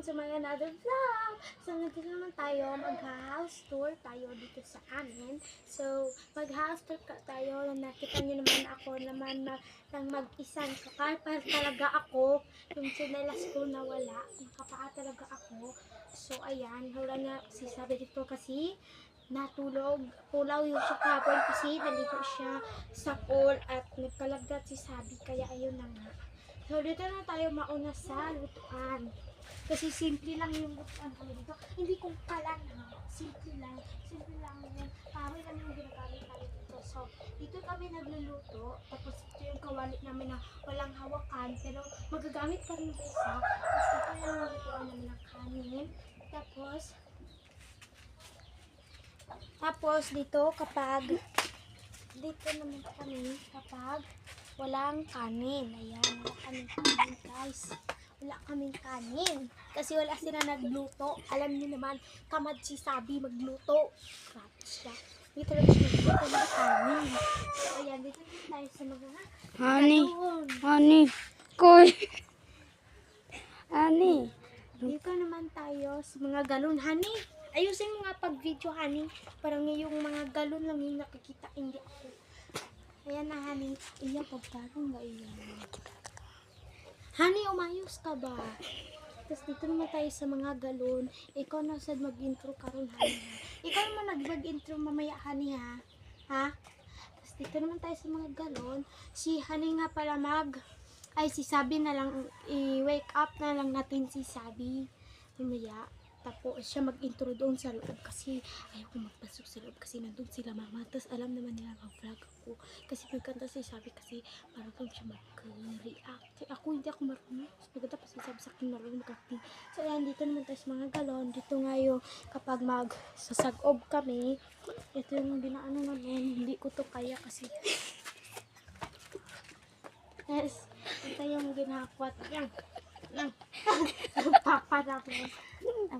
welcome to my another vlog. So, nandito naman tayo, mag-house tour tayo dito sa amin. So, mag-house tour tayo. Nakita nyo naman ako naman nang mag-isang sakal. Para talaga ako, yung sinelas ko nawala. Nakapaa talaga ako. So, ayan, wala nga si sabi dito kasi natulog. Pulaw yung siya kahapon kasi naligo siya sa pool at nagkalagdat si Sabi. Kaya ayun na nga. So, dito na tayo mauna sa lutuan. Kasi simple lang yung lutuan kami dito. Hindi kong kalan ha. Simple lang. Simple lang yun. Kami lang yung ginagamit namin dito. So, dito kami nagluluto. Tapos ito yung kawali namin na walang hawakan. Pero magagamit pa rin sa isa. Tapos ito yung lutuan namin ng kanin. Tapos dito kapag dito naman kami kapag walang kanin. Ayan, wala kaming kanin guys. Wala kaming kanin. Kasi wala sila nagluto. Alam niyo naman, tamad si Sabi magluto. Grabe siya. Dito lang siya nagluto ng kanin. So ayan, dito naman tayo sa mga Honey, koy. Honey. Dito naman tayo sa mga galon. Honey, ayusin mo nga pag video, honey. Parang yung mga galon lang yung nakikita, hindi ako. Ayan na, honey. Iya, pagkarong nga iyan. Honey, umayos ka ba? Tapos dito naman tayo sa mga galon. Ikaw na sad mag-intro karon, honey. Ikaw naman mag-intro mamaya, honey, ha? Ha? Tapos dito naman tayo sa mga galon. Si honey nga pala si Sabi na lang, i-wake up na lang natin si Sabi. Mamaya. Tapos siya mag-intro doon sa loob kasi ayaw ko magpasok sa loob kasi nandun sila mama. Tapos alam naman nila mag-vlog ako. Kasi pagkanta si Sabi kasi marunong siya mag-react. Ako hindi ako marunong. Maganda pa si Sabi sa akin marunong mag-acting. So ayan, dito naman tayo sa mga galon. Dito nga yung kapag mag-sasagob kami. Ito yung binaano namin. Hindi ko to kaya kasi yes. Ito yung ginakwat. Yan. Papa namin. Ang